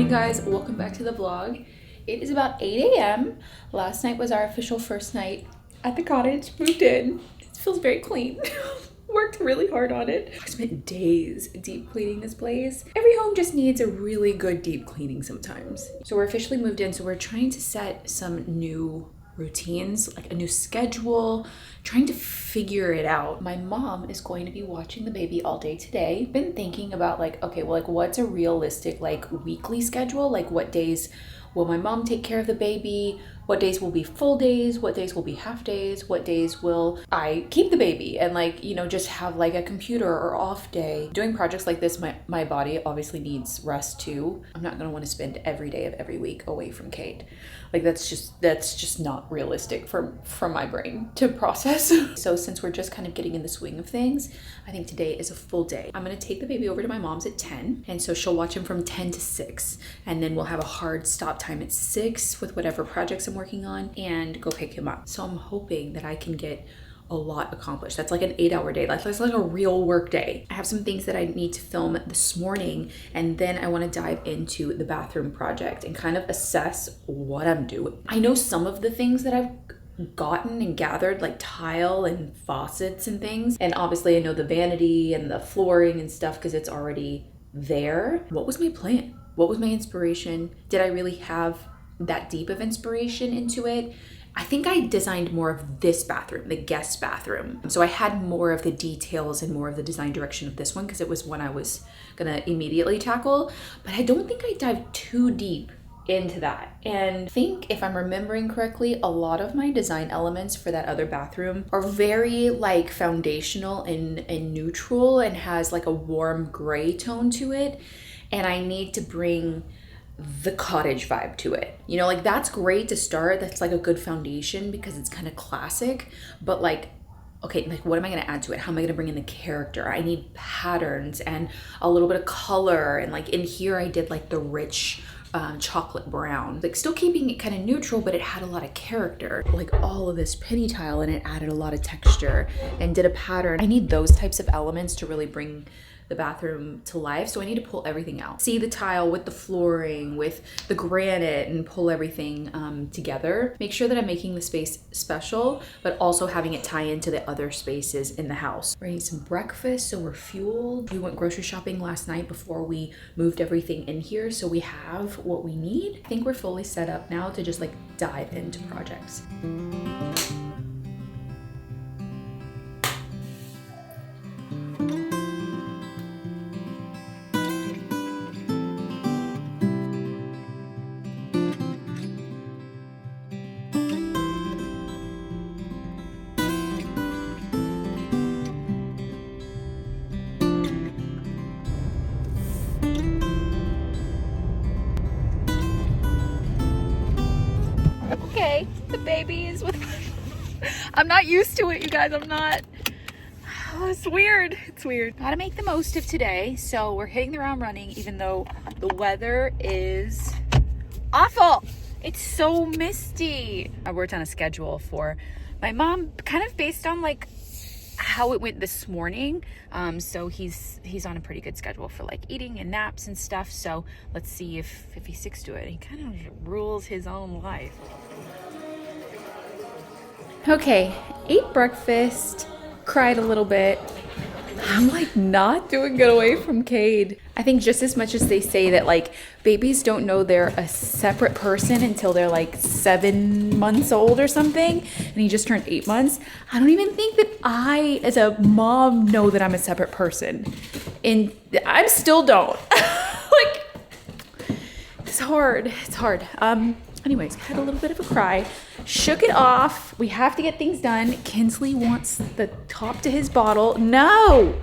morning, guys. Welcome back to the vlog. It is about 8 a.m. Last night was our official first night at the cottage. Moved in. It feels very clean. Worked really hard on it. I spent days deep cleaning this place. Every home just needs a really good deep cleaning sometimes. So we're officially moved in, so we're trying to set some new routines, like a new schedule, trying to figure it out. My mom is going to be watching the baby all day today. Been thinking about okay, well, what's a realistic weekly schedule? Like, what days will my mom take care of the baby? What days will be full days? What days will be half days? What days will I keep the baby and just have a computer or off day? Doing projects like this, my body obviously needs rest too. I'm not gonna want to spend every day of every week away from Kate. That's just not realistic for my brain to process. So since we're just kind of getting in the swing of things, I think today is a full day. I'm gonna take the baby over to my mom's at 10, and so she'll watch him from 10 to 6, and then we'll have a hard stop time at 6 with whatever projects I'm working on and go pick him up. So I'm hoping that I can get a lot accomplished. That's like an 8-hour day. That's like a real work day. I have some things that I need to film this morning, and then I want to dive into the bathroom project and kind of assess what I'm doing. I know some of the things that I've gotten and gathered, like tile and faucets and things, and obviously I know the vanity and the flooring and stuff because it's already there. What was my plan? What was my inspiration? Did I really have that deep of inspiration into it? I think I designed more of this bathroom, the guest bathroom. So I had more of the details and more of the design direction of this one because it was one I was gonna immediately tackle, but I don't think I dived too deep into that. And I think if I'm remembering correctly, a lot of my design elements for that other bathroom are very foundational and neutral and has a warm gray tone to it. And I need to bring the cottage vibe to it. That's great to start. That's a good foundation because it's kind of classic, but okay, what am I gonna add to it? How am I gonna bring in the character? I need patterns and a little bit of color. And in here I did the rich chocolate brown, still keeping it kind of neutral, but it had a lot of character. All of this penny tile, and it added a lot of texture and did a pattern. I need those types of elements to really bring the bathroom to life. So I need to pull everything out. See the tile with the flooring, with the granite, and pull everything together. Make sure that I'm making the space special, but also having it tie into the other spaces in the house. We're eating some breakfast, so we're fueled. We went grocery shopping last night before we moved everything in here, so we have what we need. I think we're fully set up now to just dive into projects. Okay, the baby is with I'm not used to it, you guys. I'm not. Oh, it's weird. It's weird. Gotta make the most of today. So we're hitting the ground running, even though the weather is awful. It's so misty. I worked on a schedule for my mom, kind of based on how it went this morning. So he's on a pretty good schedule for eating and naps and stuff. So let's see if he sticks to it. He kind of rules his own life. Okay, ate breakfast, cried a little bit. I'm not doing good away from Cade. I think just as much as they say that babies don't know they're a separate person until they're 7 months old or something, and he just turned 8 months, I don't even think that I as a mom know that I'm a separate person. And I still don't. It's hard. It's hard. Anyways, had a little bit of a cry, shook it off. We have to get things done. Kinsley wants the top to his bottle. No,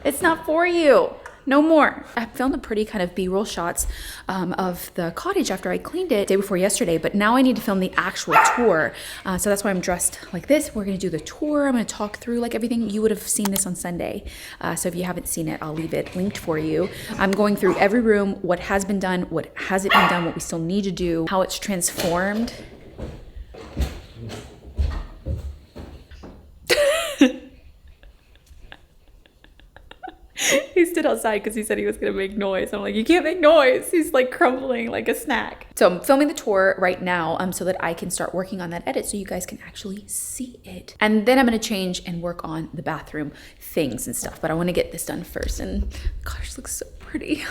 it's not for you. No more. I filmed a pretty kind of B-roll shots of the cottage after I cleaned it day before yesterday, but now I need to film the actual tour. So that's why I'm dressed like this. We're gonna do the tour. I'm gonna talk through everything. You would have seen this on Sunday. So if you haven't seen it, I'll leave it linked for you. I'm going through every room, what has been done, what hasn't been done, what we still need to do, how it's transformed. He's stood outside because he said he was gonna make noise. I'm like, you can't make noise. He's like crumbling like a snack. So I'm filming the tour right now so that I can start working on that edit so you guys can actually see it. And then I'm gonna change and work on the bathroom things and stuff. But I wanna get this done first. And gosh, it looks so pretty.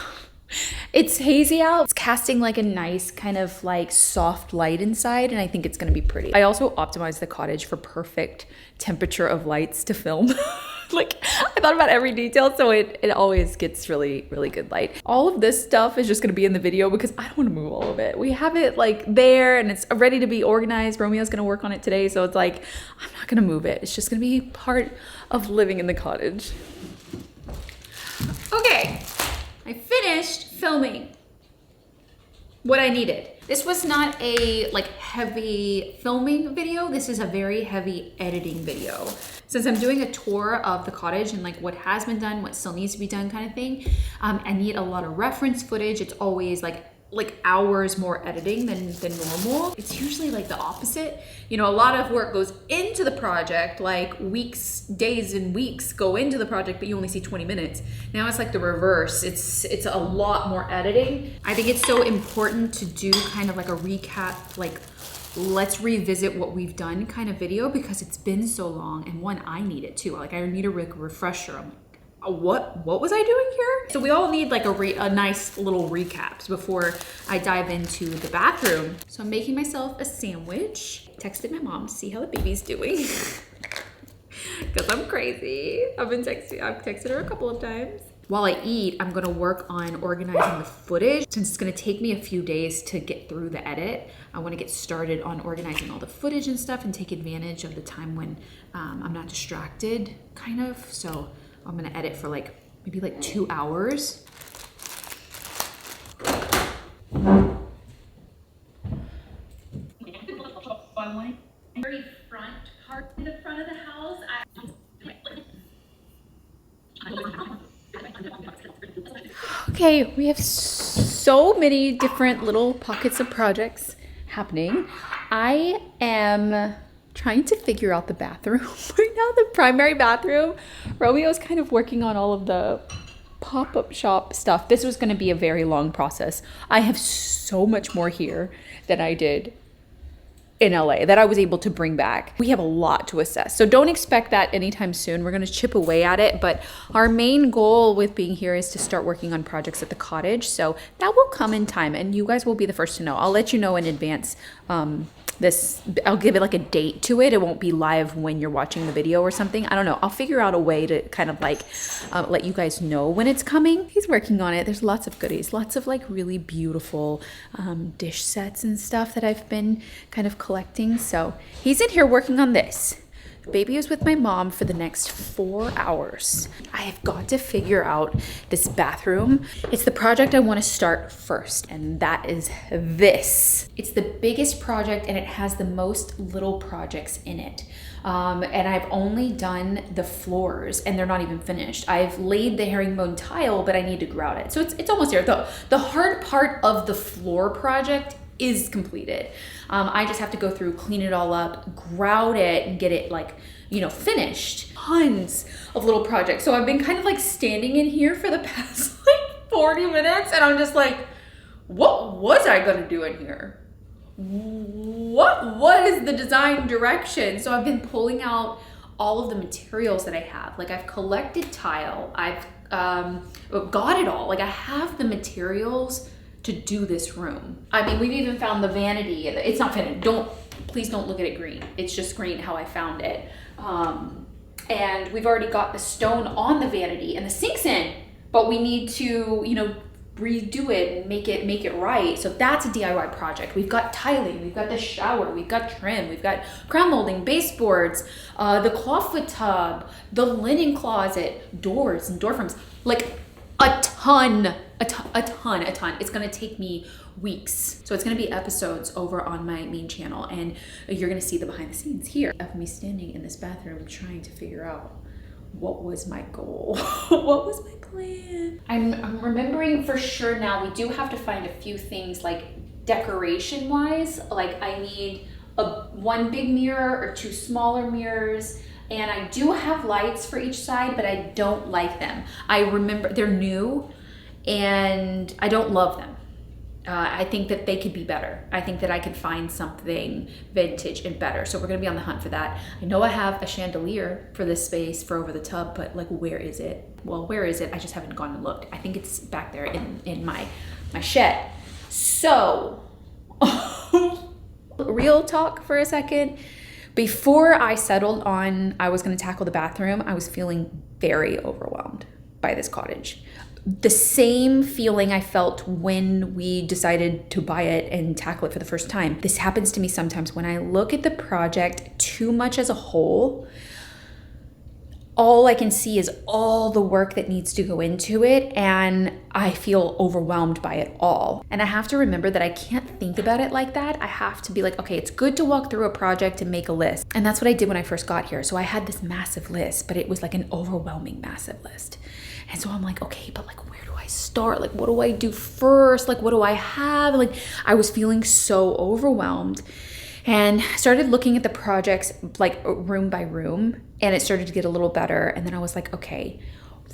It's hazy out. It's casting like a nice kind of like soft light inside, and I think it's gonna be pretty. I also optimized the cottage for perfect temperature of lights to film. Like, I thought about every detail, so it always gets really, really good light. All of this stuff is just gonna be in the video because I don't wanna move all of it. We have it like there and it's ready to be organized. Romeo's gonna work on it today, so it's like, I'm not gonna move it. It's just gonna be part of living in the cottage. Okay. I finished filming what I needed. This was not a like heavy filming video. This is a very heavy editing video. Since I'm doing a tour of the cottage and like what has been done, what still needs to be done kind of thing, I need a lot of reference footage. It's always like hours more editing than normal. It's usually like the opposite. You know, a lot of work goes into the project, like weeks, days and weeks go into the project, but you only see 20 minutes. Now it's like the reverse. It's a lot more editing. I think it's so important to do kind of like a recap, like let's revisit what we've done kind of video because it's been so long, and one, I need it too. Like I need a refresher. I'm like, what was I doing here? So we all need like a nice little recaps before I dive into the bathroom. So I'm making myself a sandwich. Texted my mom to see how the baby's doing. Because I'm crazy. I've texted her a couple of times. While I eat, I'm gonna work on organizing the footage. Since it's gonna take me a few days to get through the edit, I wanna get started on organizing all the footage and stuff and take advantage of the time when I'm not distracted, kind of. So I'm gonna edit for like, maybe like 2 hours. Very front part in the front of the house. Okay, we have so many different little pockets of projects happening. I am trying to figure out the bathroom right now, the primary bathroom. Romeo's kind of working on all of the pop-up shop stuff. This was going to be a very long process. I have so much more here than I did in LA that I was able to bring back. We have a lot to assess, so don't expect that anytime soon. We're going to chip away at it, but our main goal with being here is to start working on projects at the cottage, so that will come in time and you guys will be the first to know. I'll let you know in advance. I'll give it like a date to it. It won't be live when you're watching the video or something. I don't know. I'll figure out a way to kind of like let you guys know when it's coming. He's working on it. There's lots of goodies, lots of like really beautiful dish sets and stuff that I've been kind of collecting. So he's in here working on this. Baby is with my mom for the next 4 hours. I have got to figure out this bathroom. It's the project I want to start first, and that is this. It's the biggest project and it has the most little projects in it. And I've only done the floors and they're not even finished. I've laid the herringbone tile, but I need to grout it. So it's almost there. The hard part of the floor project is completed. I just have to go through, clean it all up, grout it, and get it like, you know, finished. Tons of little projects. So I've been kind of like standing in here for the past like 40 minutes and I'm just like, what was I gonna do in here? What was the design direction? So I've been pulling out all of the materials that I have. Like I've collected tile, I've got it all. Like I have the materials to do this room. I mean, we've even found the vanity. It's not finished. Please don't look at it green. It's just green how I found it. And we've already got the stone on the vanity and the sink's in, but we need to, you know, redo it and make it right. So that's a DIY project. We've got tiling, we've got the shower, we've got trim, we've got crown molding, baseboards, the clawfoot tub, the linen closet, doors and door frames, like a ton. It's gonna take me weeks. So it's gonna be episodes over on my main channel and you're gonna see the behind the scenes here of me standing in this bathroom trying to figure out what was my goal? What was my plan? I'm remembering for sure now, we do have to find a few things like decoration wise. Like I need one big mirror or 2 smaller mirrors. And I do have lights for each side, but I don't like them. I remember they're new and I don't love them. I think that they could be better. I think that I could find something vintage and better. So we're gonna be on the hunt for that. I know I have a chandelier for this space for over the tub, but like, where is it? Well, where is it? I just haven't gone and looked. I think it's back there in my shed. So, real talk for a second. Before I settled on I was gonna tackle the bathroom, I was feeling very overwhelmed by this cottage. The same feeling I felt when we decided to buy it and tackle it for the first time. This happens to me sometimes when I look at the project too much as a whole. All I can see is all the work that needs to go into it, and I feel overwhelmed by it all. And I have to remember that I can't think about it like that. I have to be like, okay, it's good to walk through a project and make a list. And that's what I did when I first got here. So I had this massive list, but it was like an overwhelming massive list. And so I'm like, okay, but like, where do I start? Like, what do I do first? Like, what do I have? Like, I was feeling so overwhelmed. And I started looking at the projects like room by room, and it started to get a little better. And then I was like, okay,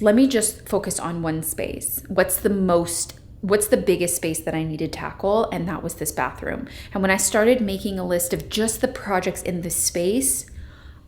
let me just focus on one space. What's the biggest space that I need to tackle? And that was this bathroom. And when I started making a list of just the projects in this space,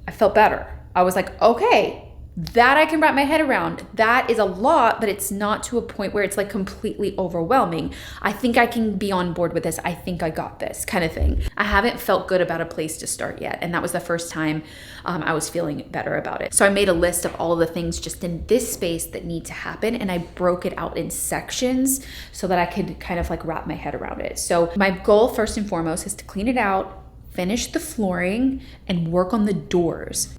I felt better. I was like, okay, that I can wrap my head around. That is a lot, but it's not to a point where it's like completely overwhelming. I think I can be on board with this. I think I got this kind of thing. I haven't felt good about a place to start yet. And that was the first time I was feeling better about it. So I made a list of all the things just in this space that need to happen. And I broke it out in sections so that I could kind of like wrap my head around it. So my goal first and foremost is to clean it out, finish the flooring, and work on the doors.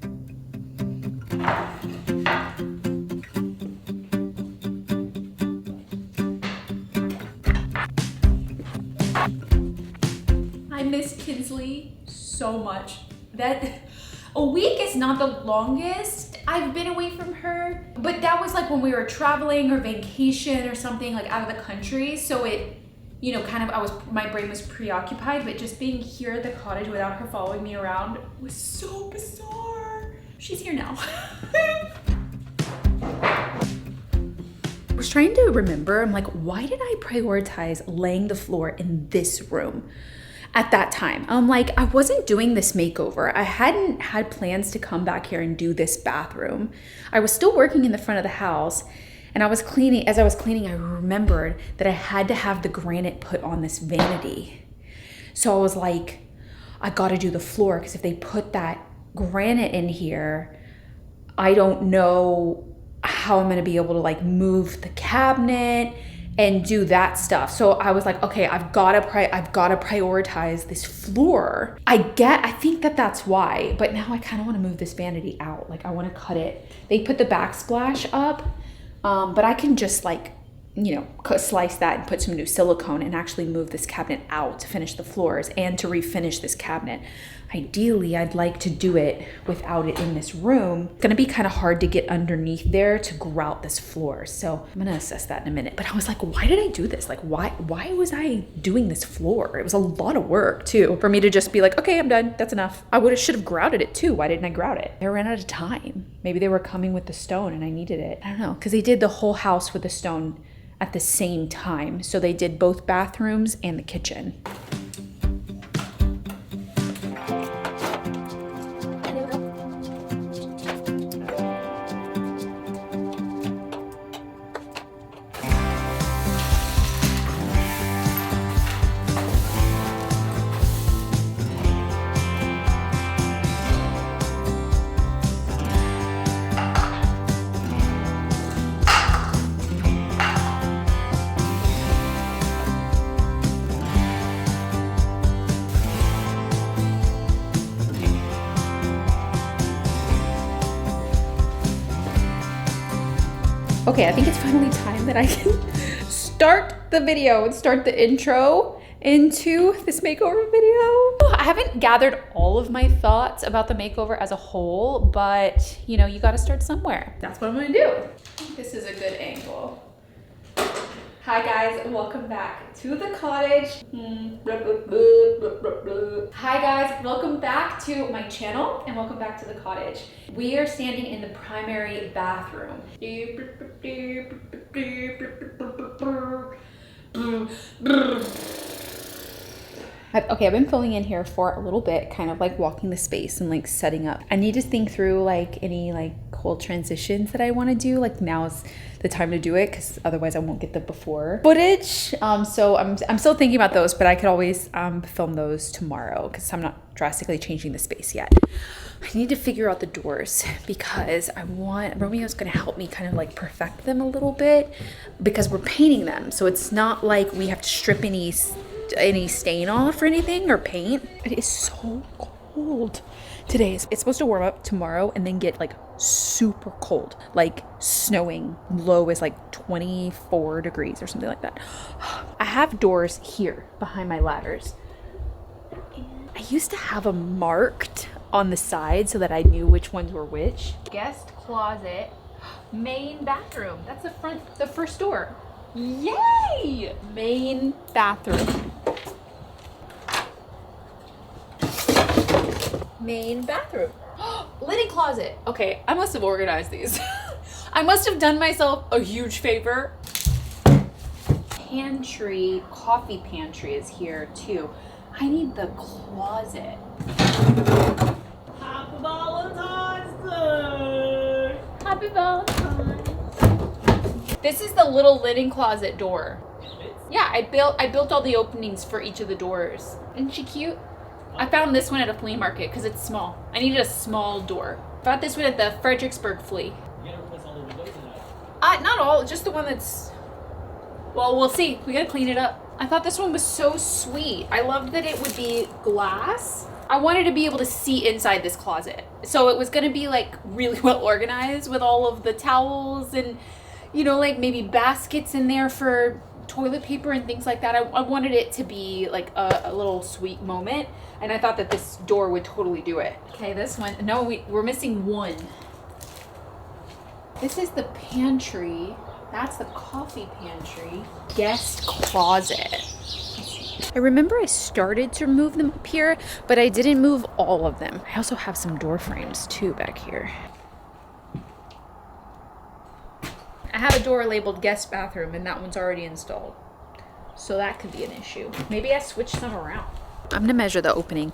I miss Kinsley so much. That a week is not the longest I've been away from her, but that was like when we were traveling or vacation or something, like out of the country. So it, you know, kind of my brain was preoccupied, but just being here at the cottage without her following me around was so bizarre. She's here now. I was trying to remember, I'm like, why did I prioritize laying the floor in this room at that time? I'm like, I wasn't doing this makeover. I hadn't had plans to come back here and do this bathroom. I was still working in the front of the house, and I was cleaning. As I was cleaning, I remembered that I had to have the granite put on this vanity. So I was like, I gotta do the floor, because if they put that granite in here, I don't know how I'm gonna be able to like move the cabinet and do that stuff. So I was like, okay, I've gotta prioritize this floor. I think that's why, but now I kind of want to move this vanity out. Like I want to cut it. They put the backsplash up, but I can just like, you know, slice that and put some new silicone and actually move this cabinet out to finish the floors and to refinish this cabinet. Ideally, I'd like to do it without it in this room. It's gonna be kind of hard to get underneath there to grout this floor. So I'm gonna assess that in a minute. But I was like, why did I do this? Like, why was I doing this floor? It was a lot of work too, for me to just be like, okay, I'm done, that's enough. I should have grouted it too. Why didn't I grout it? I ran out of time. Maybe they were coming with the stone and I needed it. I don't know, because they did the whole house with the stone at the same time. So they did both bathrooms and the kitchen. Okay, I think it's finally time that I can start the video and start the intro into this makeover video. I haven't gathered all of my thoughts about the makeover as a whole, but you know, you gotta start somewhere. That's what I'm gonna do. I think this is a good angle. Hi guys, and welcome back to the cottage. Hi guys, welcome back to my channel and welcome back to the cottage. We are standing in the primary bathroom. Okay, I've been filling in here for a little bit, kind of like walking the space and like setting up. I need to think through like any like cool transitions that I want to do. Like now's the time to do it because otherwise I won't get the before footage. So I'm still thinking about those, but I could always film those tomorrow because I'm not drastically changing the space yet. I need to figure out the doors because Romeo's gonna help me kind of like perfect them a little bit because we're painting them. So it's not like we have to strip any stain off or anything or paint. It is so cold today. It's supposed to warm up tomorrow and then get like super cold, like snowing. Low is like 24 degrees or something like that. I have doors here behind my ladders. I used to have them marked on the side so that I knew which ones were which. Guest closet, main bathroom. That's the first door. Yay! Main bathroom. Main bathroom. Linen closet. Okay, I must have organized these. I must have done myself a huge favor. Pantry, coffee pantry is here too. I need the closet. Happy Valentine's Day! Happy Valentine's. This is the little linen closet door. Yeah, I built all the openings for each of the doors. Isn't she cute? I found this one at a flea market because it's small. I needed a small door. Bought this one at the Fredericksburg flea. You gotta replace all the windows in that? Not all, just the one that's... Well, we'll see. We gotta clean it up. I thought this one was so sweet. I loved that it would be glass. I wanted to be able to see inside this closet. So it was gonna be like really well organized with all of the towels and, you know, like maybe baskets in there for toilet paper and things like that. I wanted it to be like a little sweet moment. And I thought that this door would totally do it. Okay, this one, no, we're missing one. This is the pantry. That's the coffee pantry. Guest closet. I remember I started to move them up here, but I didn't move all of them. I also have some door frames too back here. I have a door labeled guest bathroom and that one's already installed. So that could be an issue. Maybe I switched some around. I'm gonna measure the opening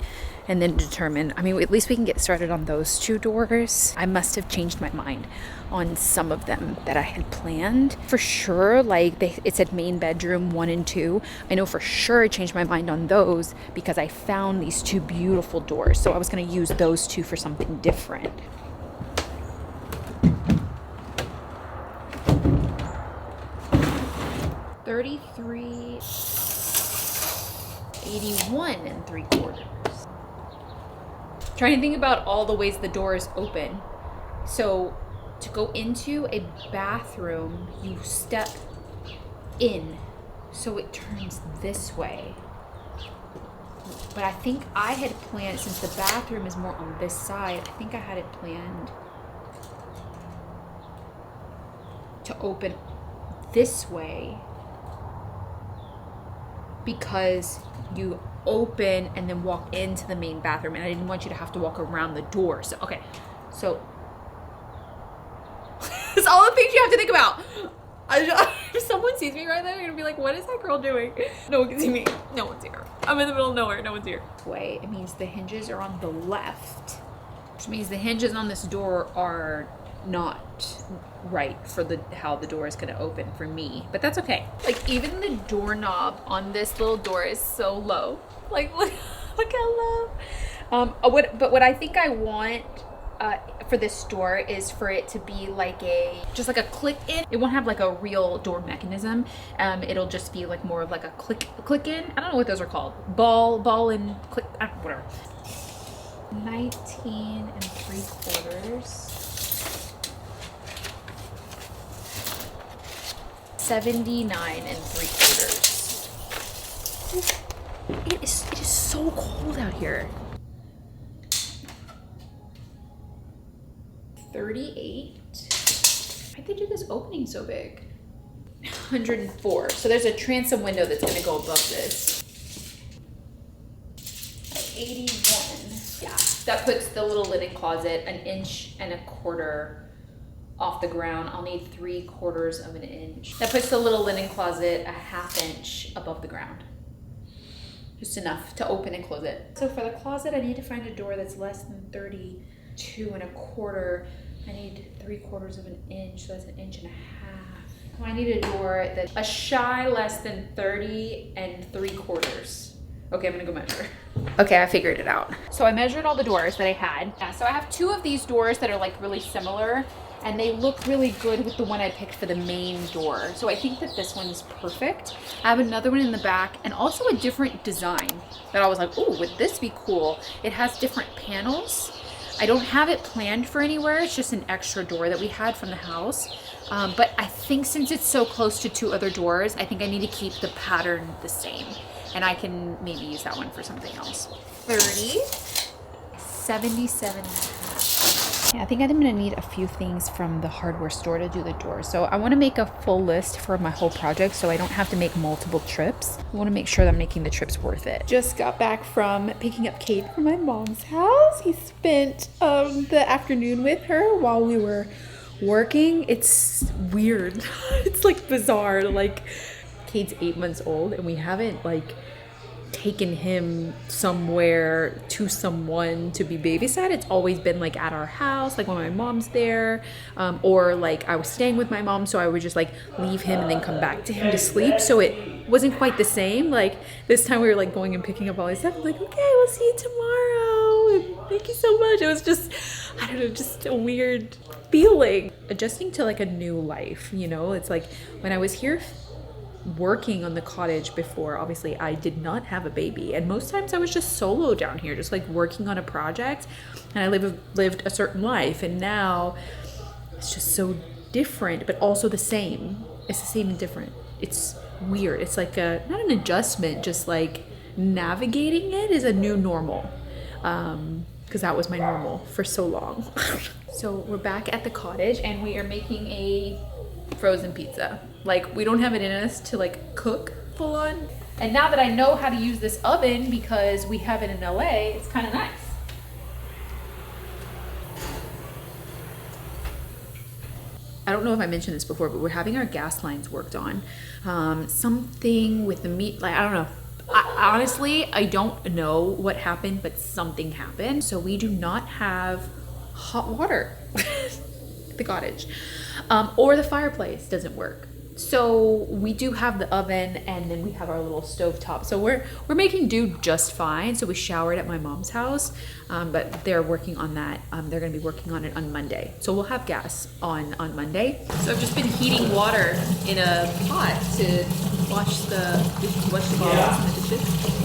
and then determine, I mean, at least we can get started on those two doors. I must have changed my mind on some of them that I had planned. For sure, like it said main bedroom 1 and 2. I know for sure I changed my mind on those because I found these two beautiful doors. So I was gonna use those two for something different. $33.81 3/4. Trying to think about all the ways the doors open. So to go into a bathroom, you step in, so it turns this way. But I think I had planned, since the bathroom is more on this side, I think I had it planned to open this way because you open and then walk into the main bathroom, and I didn't want you to have to walk around the door. So okay, so it's all the things you have to think about. If someone sees me right there, they're gonna be like, what is that girl doing? No one can see me. No one's here. I'm in the middle of nowhere. No one's here. Wait, it means the hinges are on the left, which means the hinges on this door are not right for how the door is going to open for me, but that's okay. Like even the doorknob on this little door is so low. Like look how low. What I think I want for this door is for it to be like just like a click in. It won't have like a real door mechanism. It'll just be like more of like a click in. I don't know what those are called. Ball and click, whatever. 19 3/4. 79 3/4. It is so cold out here. 38. Why'd they do this opening so big? 104. So there's a transom window that's gonna go above this. 81. Yeah, that puts the little linen closet 1.25 inches off the ground. I'll need 3/4 of an inch. That puts the little linen closet 1/2 inch above the ground. Just enough to open and close it. So for the closet, I need to find a door that's less than 32 1/4. I need 3/4 of an inch, so that's 1.5 inches. I need a door that's a shy less than 30 3/4. Okay, I'm gonna go measure. Okay, I figured it out. So I measured all the doors that I had. Yeah, so I have 2 of these doors that are like really similar, and they look really good with the one I picked for the main door. So I think that this one's perfect. I have another one in the back and also a different design that I was like, oh, would this be cool? It has different panels. I don't have it planned for anywhere. It's just an extra door that we had from the house. But I think since it's so close to 2 other doors, I think I need to keep the pattern the same. And I can maybe use that one for something else. 30, 77. Yeah, I think I'm gonna need a few things from the hardware store to do the door. So I wanna make a full list for my whole project so I don't have to make multiple trips. I wanna make sure that I'm making the trips worth it. Just got back from picking up Kate from my mom's house. He spent the afternoon with her while we were working. It's weird. It's like bizarre. Like, Kate's 8 months old and we haven't like taken him somewhere to someone to be babysat. It's always been like at our house, like when my mom's there, or like I was staying with my mom, so I would just like leave him and then come back to him to sleep. So it wasn't quite the same. Like this time we were like going and picking up all his stuff. I'm like, okay, we'll see you tomorrow. And thank you so much. It was just, I don't know, just a weird feeling. Adjusting to like a new life, you know? It's like when I was here working on the cottage before, obviously I did not have a baby, and most times I was just solo down here, just like working on a project, and I lived a certain life. And now it's just so different, but also the same. It's the same and different. It's weird. It's like a, not an adjustment, just like navigating it is a new normal, because that was my normal for so long. So we're back at the cottage and we are making a frozen pizza. Like, we don't have it in us to like cook full on. And now that I know how to use this oven because we have it in LA, it's kind of nice. I don't know if I mentioned this before, but we're having our gas lines worked on. Something with the meat, like, I don't know. Honestly, I don't know what happened, but something happened. So we do not have hot water at the cottage, or the fireplace doesn't work. So we do have the oven, and then we have our little stove top. So we're making do just fine. So we showered at my mom's house, but they're working on that. They're gonna be working on it on Monday. So we'll have gas on Monday. So I've just been heating water in a pot to wash the bottles and the dishes.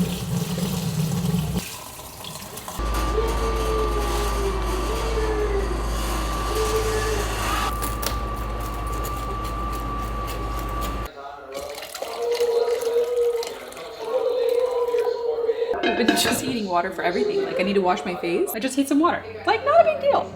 I've been just heating water for everything. Like, I need to wash my face, I just heat some water. Like, not a big deal.